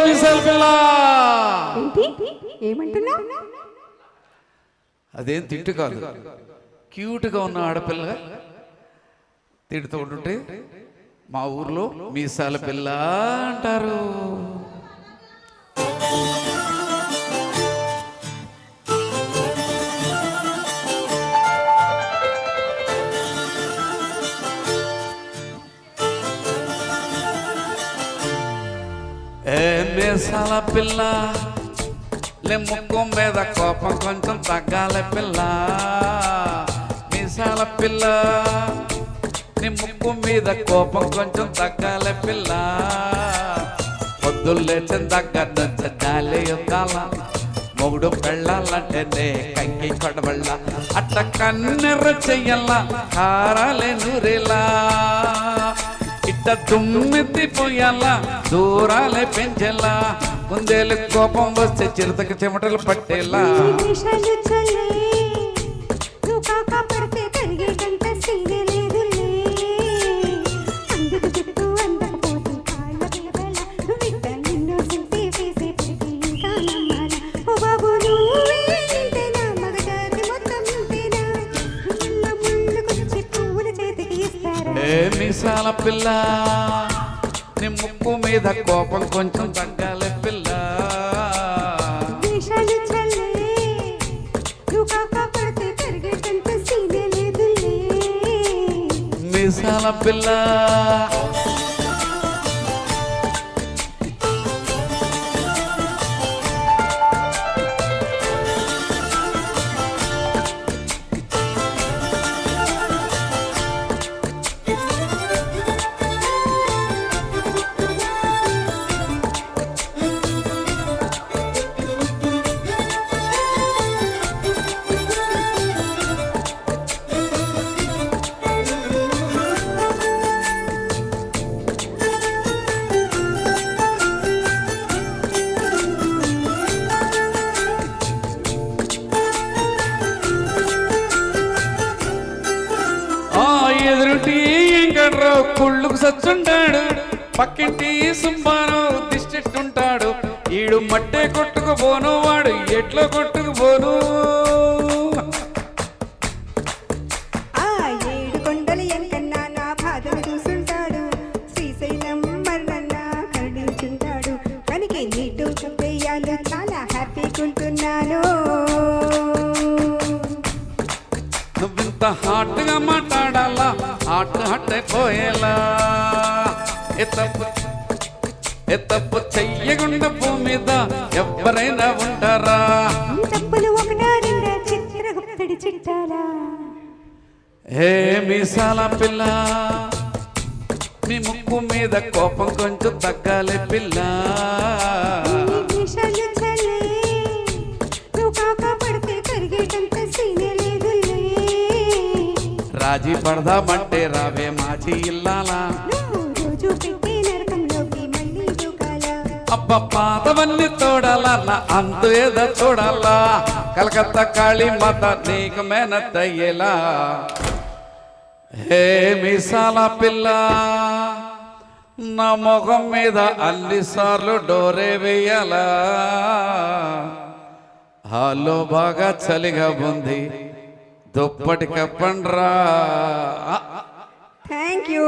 మీసాల పిల్ల. ఏమంటున్నా? అదేం తిట్టు కాదు, క్యూట్గా ఉన్న ఆడపిల్ల తిడుతూ ఉంటుంటే మా ఊర్లో మీసాల పిల్ల అంటారు. ఏ మీసాల పిల్ల, నీ ముక్కు మీద కోపం కొంచెం తగ్గాలి పిల్ల. మీసాల పిల్ల, నీ ముక్కు మీద కోపం కొంచెం తగ్గాలి పిల్ల. పొద్దులు లేచిన దగ్గర నుంచి గాలి యుద్ధాల మొగుడు పెళ్ళాలంటేనే కంకి కొడవళ్ళ. అట్ట కన్నెర్ర చెయ్యాల కారాలే నూరేలా. ఇట్ట తుమ్మెత్తి పోయాల దూరాలే పెంచేలా. ముందేలు కోపం వస్తే చిరుతకి చెమటలు పట్టేలా. ఏ మీసాల పిల్ల, నీ ముక్కు మీద కోపం కొంచెం తగ్గాలి పిల్ల. మీసాల పిల్ల, ఎదురుంటి ఎంకడ్రావు కుళ్ళుకు సచ్చుంటాడు. పక్కింటి సుబ్బారావు దిష్టిట్టుంటాడు. ఈడు మట్టే కొట్టుకుపోను, వాడు ఎట్లో కొట్టుకుపోను. ఏడు కొండలు ఎంకన్నా నా బాధలు చూసుంటాడు. శ్రీశైలం మరణన్న కరుణించుంటాడు. కనికి నీటు వేయాలు చాలా హ్యాపీగా ఉంటున్నాను. నువ్వింత హాట్గా మాట్లాడాలా, హాట్ హాట్ అయిపోయేలా. ఎత్తప్పు చెయ్యకుండా భూమి మీద ఎవరైనా ఉంటారా? తప్పులు ఒకటా రెండా చిత్రగుప్తుడి చిట్టాలా. హే మీసాల పిల్ల, మీ ముక్కు మీద కోపం కొంచెం తగ్గాలి పిల్ల. రాజీ పడదామంటే రావే మాజీ ఇల్లాలా. అబ్బ పాతవన్నీ తోడాలా, నా అంతు ఏదో చూడాలా. కలకత్తా కాళీ మాత నీకు మేనత్తయ్యేలా. హే మీసాల పిల్ల, నా ముఖం మీద అన్నిసార్లు డోరే వేయాలా. హాల్లో బాగా చలిగా ఉంది, దుప్పటి కప్పండ్రా. Thank you.